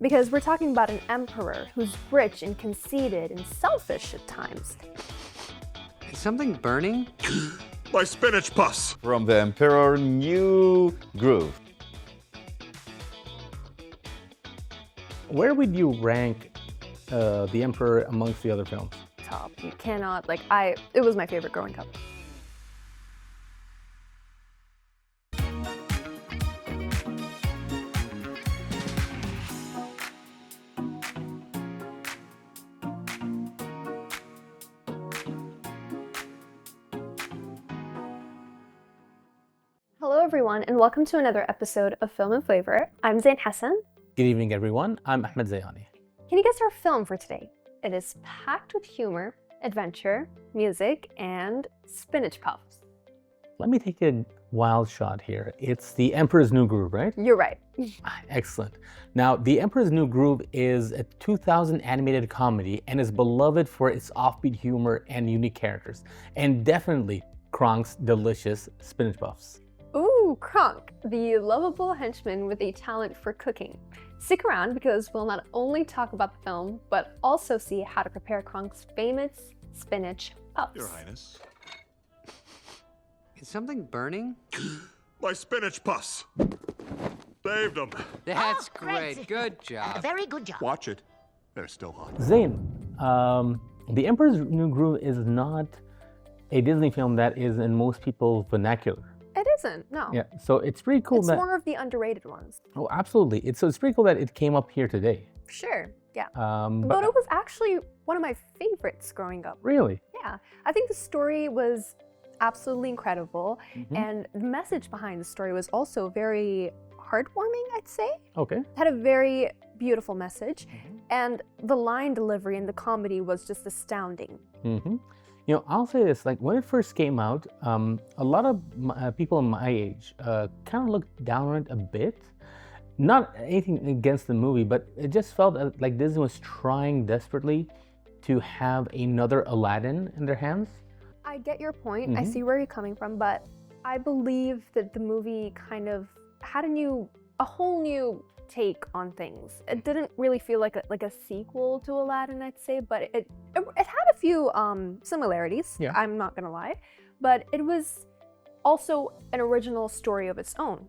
Because we're talking about an emperor who's rich and conceited and selfish at times. Is something burning? My spinach puffs! From the Emperor New Groove. Where would you rank The Emperor amongst the other films? Top. You cannot, it was my favorite growing up. Hello everyone, and welcome to another episode of Film and Flavor. I'm Zain Hasan. Good evening, everyone. I'm Ahmed Zayani. Can you guess our film for today? It is packed with humor, adventure, music, and spinach puffs. Let me take a wild shot here. It's The Emperor's New Groove, right? You're right. Excellent. Now, The Emperor's New Groove is a 2000 animated comedy and is beloved for its offbeat humor and unique characters, and definitely Kronk's delicious spinach puffs. Ooh, Kronk, the lovable henchman with a talent for cooking. Stick around because we'll not only talk about the film, but also see how to prepare Kronk's famous spinach puffs. Your Highness. Is something burning? My spinach puffs! Saved them. That's great. great. Good job. Very good job. Watch it. They're still hot. Zain, The Emperor's New Groove is not a Disney film that is in most people's vernacular. It isn't, no. Yeah, so it's pretty cool It's that... more of the underrated ones. Oh, absolutely. It's pretty cool that it came up here today. Sure, yeah. But it was actually one of my favorites growing up. really? Yeah, I think the story was absolutely incredible, Mhm. and the message behind the story was also very heartwarming, I'd say. Okay. It had a very beautiful message, and the line delivery and the comedy was just astounding. Mm-hmm. You know, I'll say this, when it first came out, a lot of people my age kind of looked down on it a bit. Not anything against the movie, but it just felt like Disney was trying desperately to have another Aladdin in their hands. I get your point, I see where you're coming from, but I believe that the movie kind of had a whole new take on things. It didn't really feel like a sequel to Aladdin, I'd say, but it had a few similarities, Yeah. I'm not gonna lie, but it was also an original story of its own.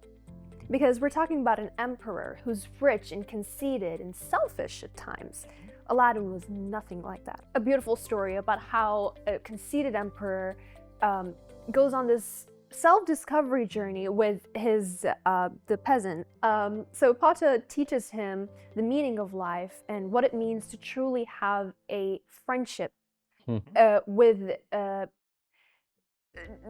Because we're talking about an emperor who's rich and conceited and selfish at times. Aladdin was nothing like that. A beautiful story about how a conceited emperor goes on this self-discovery journey with his the peasant. So Pata teaches him the meaning of life and what it means to truly have a friendship with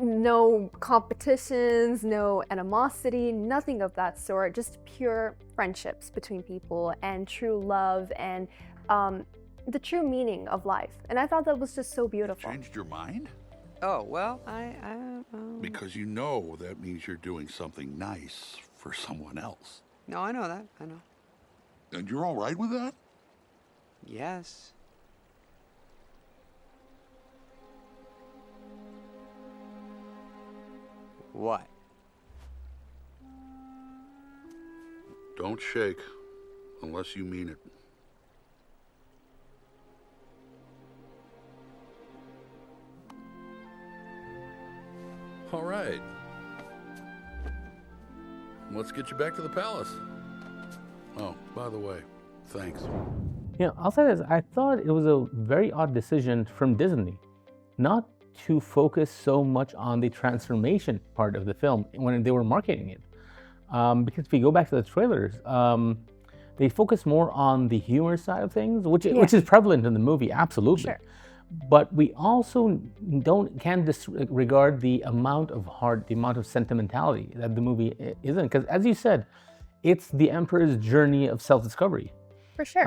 no competitions, no animosity, nothing of that sort, just pure friendships between people and true love and the true meaning of life. And I thought that was just so beautiful. Changed your mind? Oh, well, Because you know that means you're doing something nice for someone else. No, I know that. I know. And you're all right with that? Yes. What? Don't shake, unless you mean it. All right. Let's get you back to the palace. Oh, by the way, thanks. You know, I'll say this, I thought it was a very odd decision from Disney not to focus so much on the transformation part of the film when they were marketing it. Because if you go back to the trailers, they focus more on the humor side of things, which is prevalent in the movie, absolutely. Sure. But we also can't disregard the amount of heart, the amount of sentimentality that the movie is in. Because as you said, it's the Emperor's journey of self-discovery. For sure.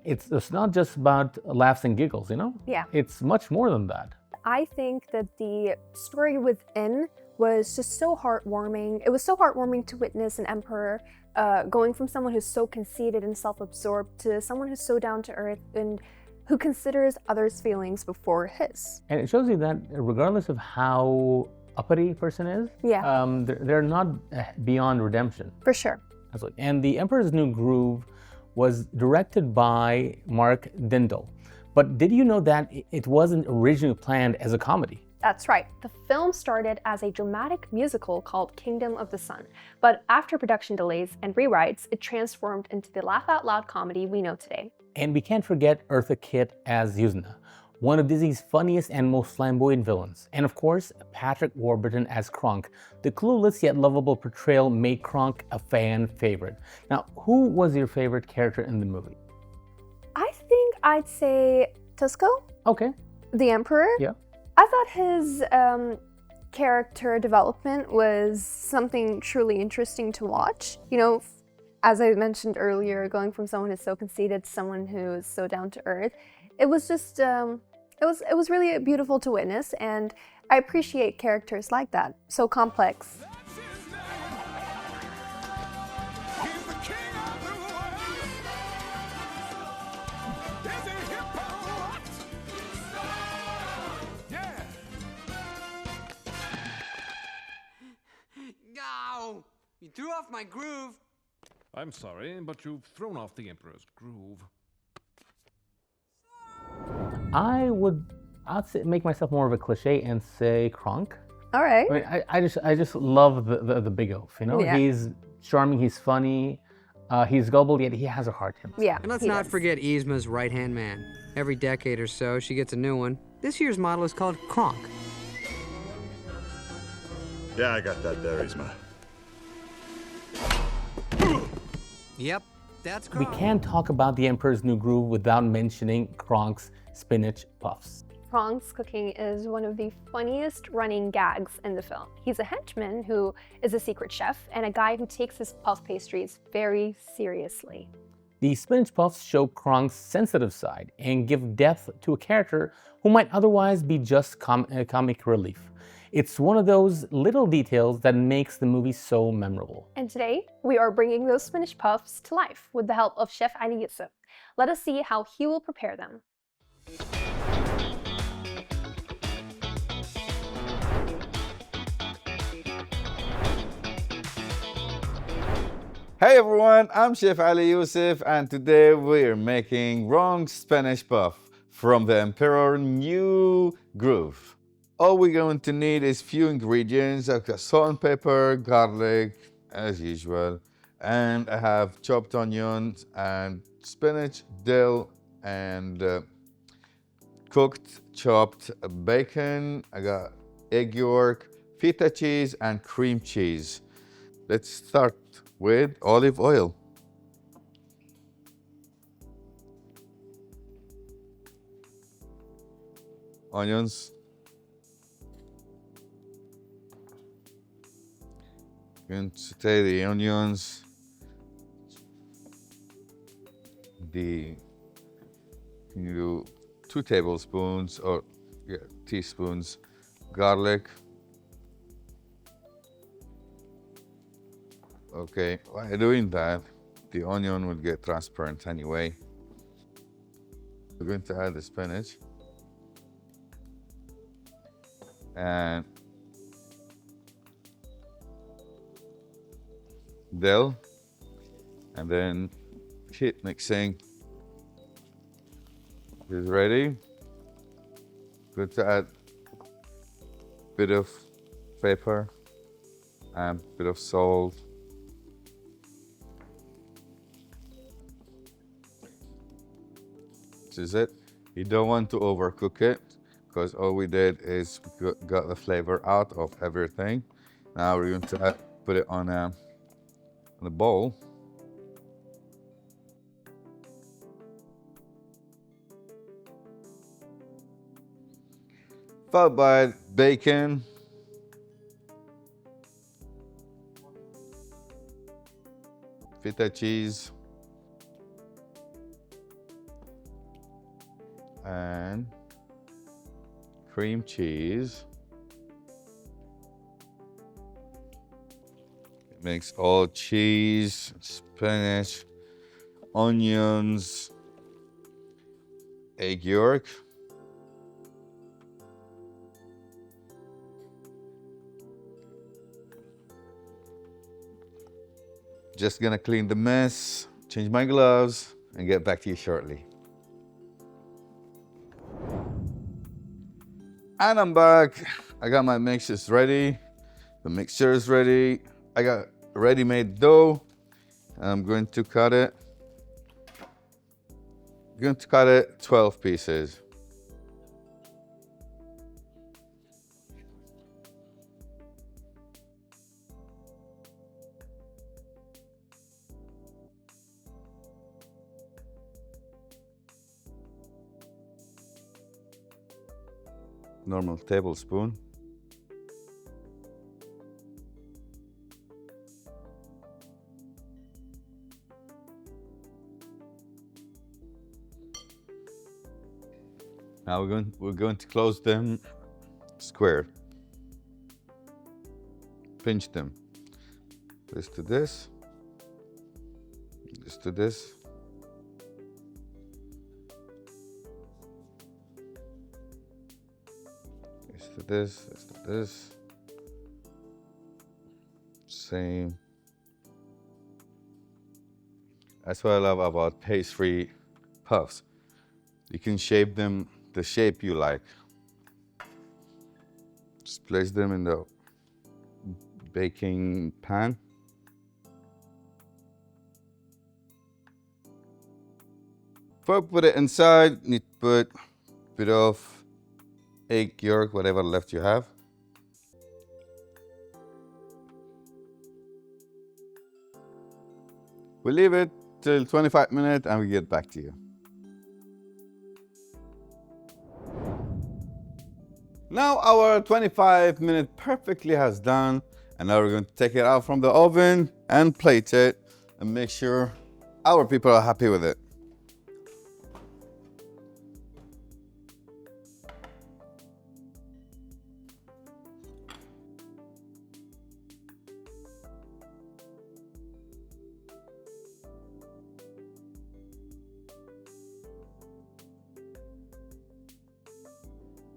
It's not just about laughs and giggles, you know? Yeah. It's much more than that. I think that the story within was just so heartwarming. It was so heartwarming to witness an emperor going from someone who's so conceited and self-absorbed to someone who's so down to earth and who considers others' feelings before his. And it shows you that regardless of how uppity a person is, they're not beyond redemption. For sure. Absolutely. And The Emperor's New Groove was directed by Mark Dindal. But did you know that it wasn't originally planned as a comedy? That's right. The film started as a dramatic musical called Kingdom of the Sun, but after production delays and rewrites, it transformed into the laugh-out-loud comedy we know today. And we can't forget Eartha Kitt as Yuzna, one of Disney's funniest and most flamboyant villains. And of course, Patrick Warburton as Kronk. The clueless yet lovable portrayal made Kronk a fan favorite. Now, who was your favorite character in the movie? I think I'd say Tusco, Okay, the Emperor. yeah. I thought his character development was something truly interesting to watch. You know, as I mentioned earlier, going from someone who's so conceited to someone who is so down to earth, it was just, it was really beautiful to witness, and I appreciate characters like that, so complex. No! You threw off my groove. I'm sorry, but you've thrown off the Emperor's groove. I'd say, make myself more of a cliche and say Kronk. All right. I mean, I just love the big oaf, you know? Yeah. He's charming, he's funny, he's gullible, yet he has a heart to him. Yeah. And let's he not does. forget Yzma's right-hand man. Every decade or so, she gets a new one. This year's model is called Kronk. Yeah, I got that there, Yzma. Yep, that's We Kronk. can't talk about the Emperor's New Groove without mentioning Kronk's spinach puffs. Kronk's cooking is one of the funniest running gags in the film. He's a henchman who is a secret chef and a guy who takes his puff pastries very seriously. The spinach puffs show Kronk's sensitive side and give depth to a character who might otherwise be just comic relief. It's one of those little details that makes the movie so memorable. And today, we are bringing those spinach puffs to life with the help of Chef Ali Yosif. Let us see how he will prepare them. Hey everyone, I'm Chef Ali Yosif, and today we're making wrong Spanish puff from the Emperor New Groove. All we're going to need is few ingredients. I've got salt and pepper, garlic, as usual, and I have chopped onions and spinach, dill, and cooked chopped bacon. I got egg yolk, feta cheese, and cream cheese. Let's start with olive oil. Onions. Going to saute the onions. You do 2 tablespoons or teaspoons garlic. Okay, while doing that, the onion will get transparent anyway. We're going to add the spinach and dill, and then keep mixing. Is ready. Good to add a bit of pepper and a bit of salt. This is it. You don't want to overcook it because all we did is got the flavor out of everything. Now we're going to put it on a bowl. Followed by bacon. Feta cheese. And cream cheese. Mix all cheese, spinach, onions, egg yolk. Just gonna clean the mess, change my gloves, and get back to you shortly. And I'm back. I got my mixes ready. The mixture is ready. I got ready-made dough. I'm going to cut it. I'm going to cut it 12 pieces. Normal tablespoon. Now we're going to close them square. Pinch them. This to this. This to this. This to this. This to this. Same. That's what I love about pastry puffs. You can shape them the shape you like. Just place them in the baking pan. Before I put it inside, you need to put a bit of egg yolk, whatever left you have. We leave it till 25 minutes and we get back to you. Now our 25-minute perfectly has done, and now we're going to take it out from the oven and plate it and make sure our people are happy with it.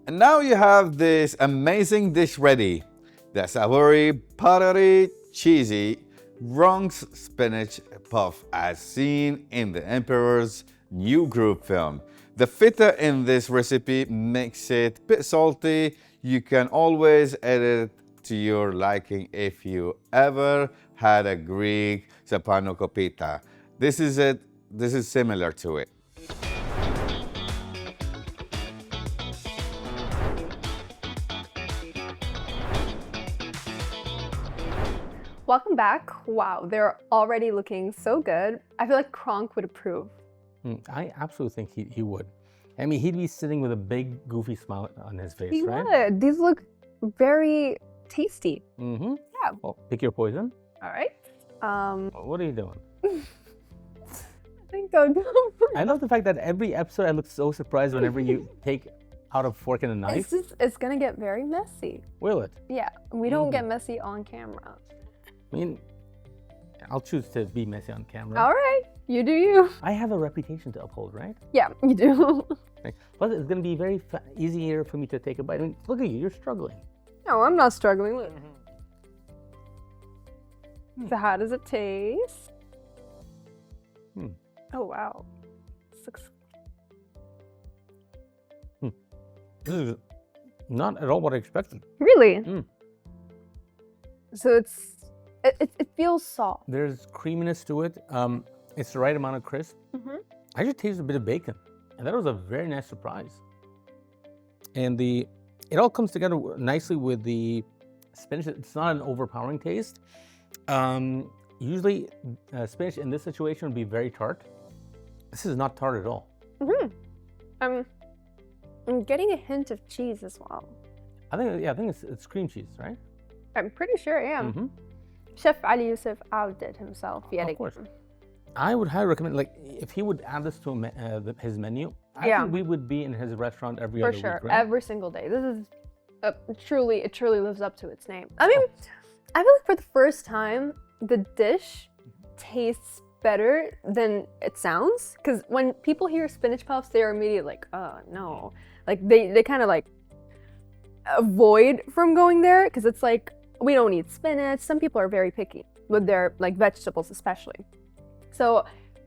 And now you have this amazing dish ready. The savory, buttery, cheesy Bronx spinach puff as seen in the Emperor's New Groove film. The feta in this recipe makes it a bit salty. You can always add it to your liking if you ever had a Greek sapanokopita. This is it. This is similar to it. Welcome back. Wow, they're already looking so good. I feel like Kronk would approve. I absolutely think he would. I mean, he'd be sitting with a big, goofy smile on his face, He right? would. These look very tasty. Mm-hmm. Yeah. Well, pick your poison. All right. What are you doing? I think I'll go for I love the fact that every episode I look so surprised whenever you take out a fork and a knife. It's gonna get very messy. Will it? Yeah, we don't get messy on camera. I mean, I'll choose to be messy on camera. All right, you do you. I have a reputation to uphold, right? Yeah, you do. Plus, it's going to be very easier for me to take a bite. I mean, look at you, you're struggling. No, I'm not struggling. Look. So how does it taste? Oh wow. This looks... This is not at all what I expected. Really? So it feels soft. There's creaminess to it. It's the right amount of crisp. I just tasted a bit of bacon, and that was a very nice surprise. And it all comes together nicely with the spinach. It's not an overpowering taste. Usually, spinach in this situation would be very tart. This is not tart at all. I'm getting a hint of cheese as well. I think it's cream cheese, right? I'm pretty sure I am. Chef Ali Yosif outdid himself yet Of course. again. I would highly recommend, like, if he would add this to his menu, I think we would be in his restaurant every For other sure, week, right? every single day. This is it truly lives up to its name. I mean, I feel like for the first time, the dish tastes better than it sounds. Because when people hear spinach puffs, they're immediately like, oh no. Like they kind of like avoid from going there because it's like, we don't eat spinach. Some people are very picky with their like vegetables especially. So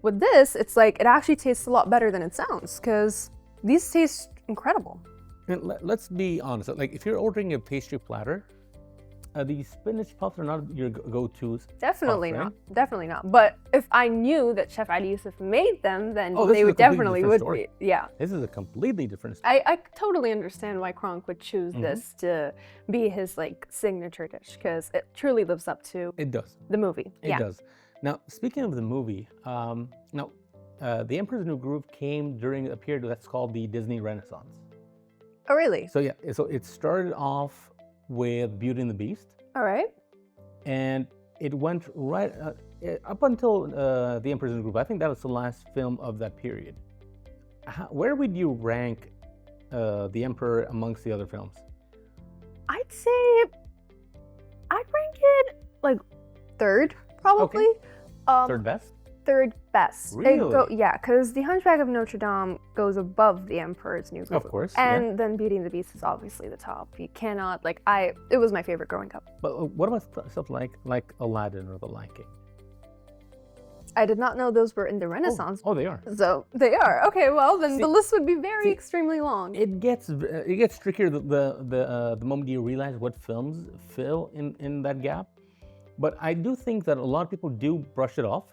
with this, it's like it actually tastes a lot better than it sounds because these taste incredible. And let's be honest, like if you're ordering a pastry platter, the spinach puffs are not your go-tos. Definitely puff, not. right? Definitely not. But if I knew that Chef Ali Yosif made them, then Oh, this they is a would completely definitely different would story. be. Yeah. This is a completely different story. I totally understand why Kronk would choose this to be his like signature dish because it truly lives up to It does. the movie. It does. Now, speaking of the movie, The Emperor's New Groove came during a period that's called the Disney Renaissance. Oh, really? So yeah, so it started off with Beauty and the Beast, All right. and it went right up until The Emperor's New Groove. I think that was the last film of that period. Where would you rank The Emperor amongst the other films? I'd say I'd rank it like third, probably. Third best? Third best. Really? Yeah, because The Hunchback of Notre Dame goes above The Emperor's New Groove. Of course, And then Beauty and the Beast is obviously the top. You cannot, it was my favorite growing up. But what about stuff like Aladdin or The Lion King? I did not know those were in the Renaissance. Oh, they are. So they are. Okay, well, then See- the list would be very extremely long. It gets trickier the moment you realize what films fill in that gap. But I do think that a lot of people do brush it off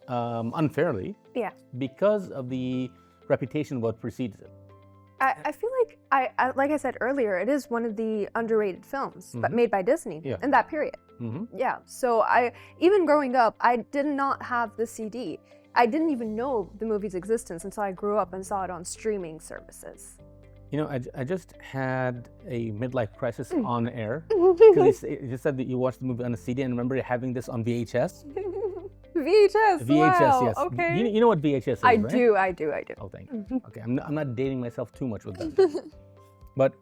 unfairly Yeah. because of the reputation of what precedes it. I feel like I said earlier, it is one of the underrated films, but made by Disney in that period. Yeah. So even growing up, I did not have the CD. I didn't even know the movie's existence until I grew up and saw it on streaming services. You know, I just had a midlife crisis on air because you just said that you watched the movie on a CD, and remember having this on VHS. VHS. VHS, Wow, yes. Okay. You know what VHS is, I right? do. Oh, thank you. Okay, I'm not dating myself too much with that. But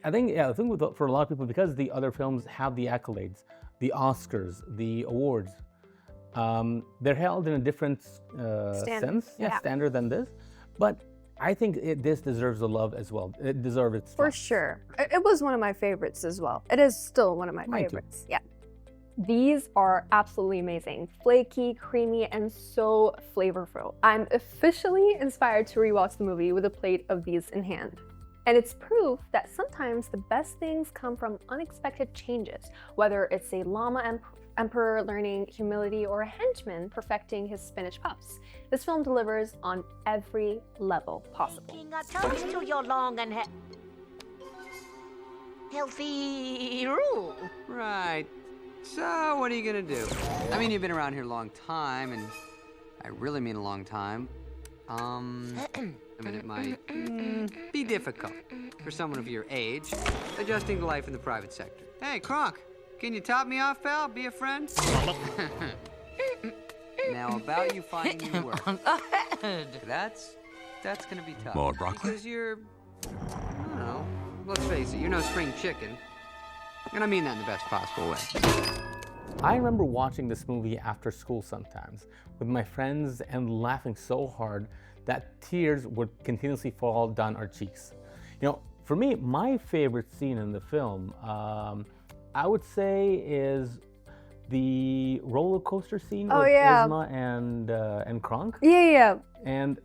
I think for a lot of people, because the other films have the accolades, the Oscars, the awards, they're held in a different sense, standard than this. But I think this deserves the love as well. It deserves its For flowers. sure. It was one of my favorites as well. It is still one of my Mine too. favorites. Yeah. These are absolutely amazing. Flaky, creamy, and so flavorful. I'm officially inspired to rewatch the movie with a plate of these in hand. And it's proof that sometimes the best things come from unexpected changes, whether it's a llama emperor learning humility or a henchman perfecting his spinach puffs. This film delivers on every level possible. Making a toast to your long and healthy rule. Right. So, what are you gonna do? I mean, you've been around here a long time, and I really mean a long time. I mean, it might be difficult for someone of your age, adjusting to life in the private sector. Hey, Kronk, can you top me off, pal? Be a friend? Now, about you finding new work. That's gonna be tough. More broccoli? Because you're, I don't know, let's face it, you're no spring chicken. And I mean that in the best possible way. I remember watching this movie after school sometimes with my friends and laughing so hard that tears would continuously fall down our cheeks. You know, for me, my favorite scene in the film, I would say, is the roller coaster scene with Yzma and Kronk. Yeah. And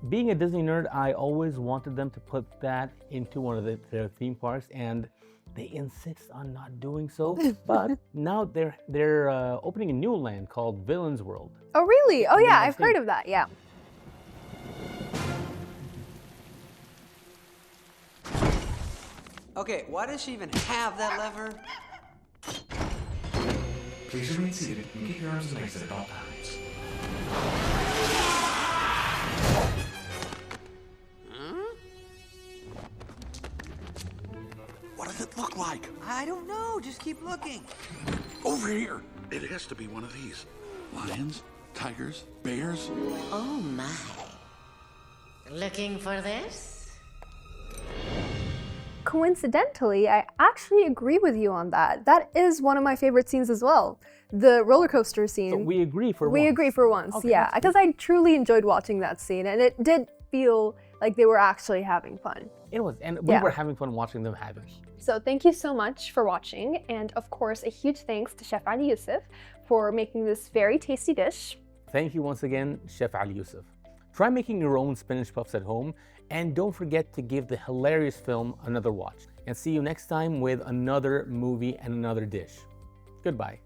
being a Disney nerd, I always wanted them to put that into one of their theme parks, and they insist on not doing so. But now they're opening a new land called Villain's World. Oh, really? Oh, yeah, I've I've heard of that, yeah. Okay, why does she even have that lever? Please remain seated and keep your arms lengthened at all times. What does it look like? I don't know, just keep looking. Over here. It has to be one of these. Lions, tigers, bears. Oh my. Looking for this? Coincidentally, I actually agree with you on that. That is one of my favorite scenes as well. The roller coaster scene. So we agree for once. We agree for once, Okay, yeah. that's Because I truly enjoyed watching that scene, and it did feel like they were actually having fun. It was, and we were having fun watching them have it. So thank you so much for watching, and of course, a huge thanks to Chef Ali Yosif for making this very tasty dish. Thank you once again, Chef Ali Yosif. Try making your own spinach puffs at home, and don't forget to give the hilarious film another watch. And see you next time with another movie and another dish. Goodbye.